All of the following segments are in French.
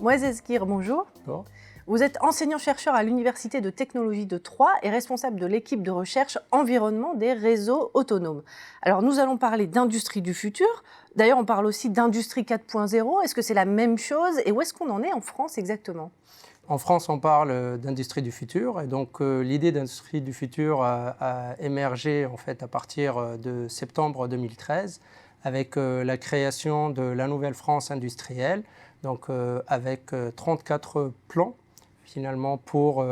Moez Ezkir, bonjour. Bon. Vous êtes enseignant-chercheur à l'Université de technologie de Troyes et responsable de l'équipe de recherche environnement des réseaux autonomes. Alors nous allons parler d'industrie du futur. D'ailleurs, on parle aussi d'industrie 4.0. Est-ce que c'est la même chose et où est-ce qu'on en est en France exactement ? En France, on parle d'industrie du futur et donc l'idée d'industrie du futur a émergé en fait à partir de septembre 2013 avec la création de la Nouvelle France industrielle, donc avec 34 plans finalement pour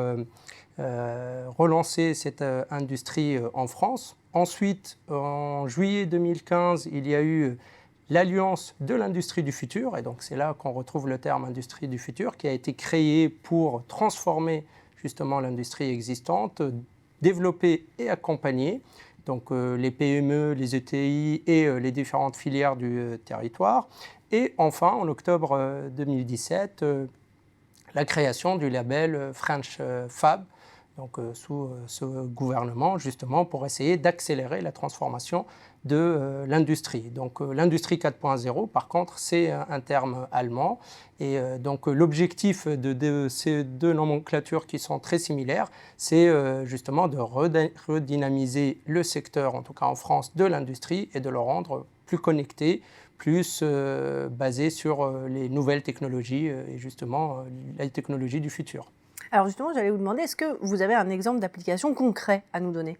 relancer cette industrie en France. Ensuite, en juillet 2015, il y a eu l'Alliance de l'industrie du futur, et donc c'est là qu'on retrouve le terme industrie du futur, qui a été créée pour transformer justement l'industrie existante, développer et accompagner donc, les PME, les ETI et les différentes filières du territoire. Et enfin, en octobre 2017, la création du label French Fab, donc sous ce gouvernement, justement, pour essayer d'accélérer la transformation de l'industrie. Donc l'industrie 4.0, par contre, c'est un terme allemand. Et donc l'objectif de ces deux nomenclatures qui sont très similaires, c'est justement de redynamiser le secteur, en tout cas en France, de l'industrie et de le rendre plus connecté, plus basé sur les nouvelles technologies et justement les technologies du futur. Alors justement, j'allais vous demander, est-ce que vous avez un exemple d'application concret à nous donner ?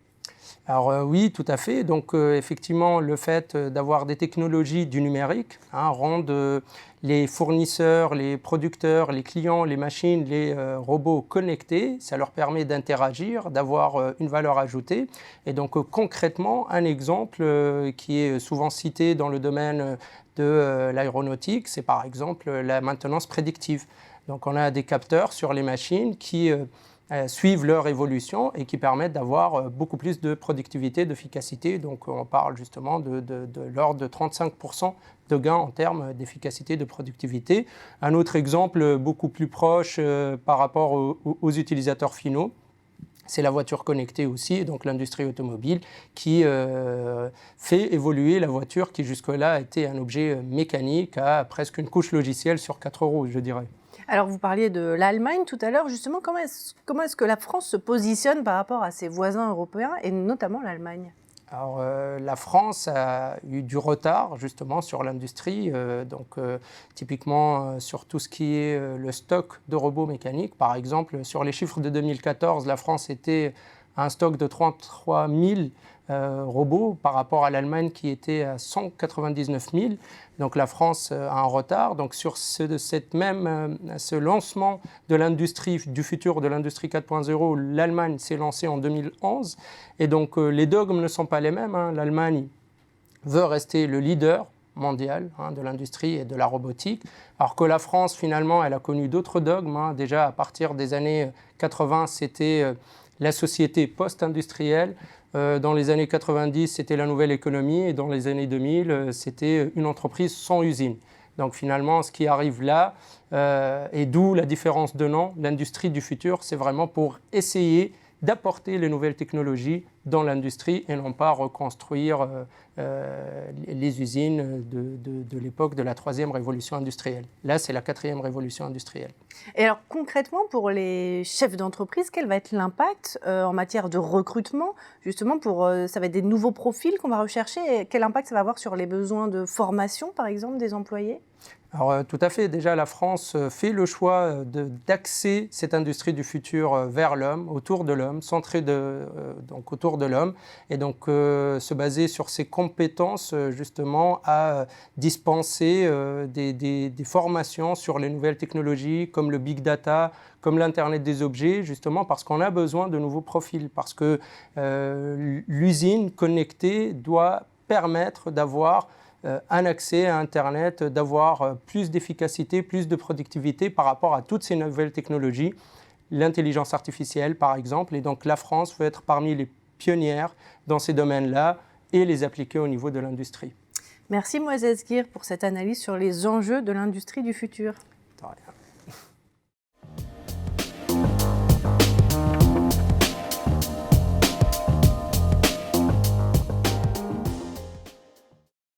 Alors oui, tout à fait. Donc effectivement, le fait d'avoir des technologies du numérique rendent les fournisseurs, les producteurs, les clients, les machines, les robots connectés. Ça leur permet d'interagir, d'avoir une valeur ajoutée. Et donc concrètement, un exemple qui est souvent cité dans le domaine de l'aéronautique, c'est par exemple la maintenance prédictive. Donc on a des capteurs sur les machines qui suivent leur évolution et qui permettent d'avoir beaucoup plus de productivité, d'efficacité. Donc on parle justement de l'ordre de 35% de gains en termes d'efficacité, de productivité. Un autre exemple beaucoup plus proche par rapport aux utilisateurs finaux, c'est la voiture connectée aussi, donc l'industrie automobile qui fait évoluer la voiture qui jusque-là était un objet mécanique à presque une couche logicielle sur 4 roues, je dirais. Alors vous parliez de l'Allemagne tout à l'heure, justement, comment est-ce que la France se positionne par rapport à ses voisins européens et notamment l'Allemagne ? Alors, la France a eu du retard justement sur l'industrie, typiquement sur tout ce qui est le stock de robots mécaniques. Par exemple, sur les chiffres de 2014, la France était à un stock de 33 000 robots par rapport à l'Allemagne qui était à 199 000. Donc la France a un retard. Donc sur ce lancement de l'industrie du futur, de l'industrie 4.0, l'Allemagne s'est lancée en 2011. Et donc les dogmes ne sont pas les mêmes. L'Allemagne veut rester le leader mondial de l'industrie et de la robotique, alors que la France, finalement, elle a connu d'autres dogmes. Déjà, à partir des années 80, c'était la société post-industrielle. Dans les années 90, c'était la nouvelle économie et dans les années 2000, c'était une entreprise sans usine. Donc finalement, ce qui arrive là, et d'où la différence de nom, l'industrie du futur, c'est vraiment pour essayer d'apporter les nouvelles technologies dans l'industrie et non pas reconstruire les usines de l'époque de la 3e révolution industrielle. Là, c'est la 4e révolution industrielle. Et alors concrètement, pour les chefs d'entreprise, quel va être l'impact en matière de recrutement ? Justement, ça va être des nouveaux profils qu'on va rechercher. Et quel impact ça va avoir sur les besoins de formation, par exemple, des employés ? Alors tout à fait, déjà la France fait le choix d'axer cette industrie du futur vers l'homme, autour de l'homme, centrée donc autour de l'homme, et donc se baser sur ses compétences justement à dispenser des formations sur les nouvelles technologies comme le big data, comme l'Internet des objets, justement parce qu'on a besoin de nouveaux profils, parce que l'usine connectée doit permettre d'avoir un accès à Internet, d'avoir plus d'efficacité, plus de productivité par rapport à toutes ces nouvelles technologies, l'intelligence artificielle par exemple. Et donc la France veut être parmi les pionnières dans ces domaines-là et les appliquer au niveau de l'industrie. Merci Moez Ezkir pour cette analyse sur les enjeux de l'industrie du futur. De rien.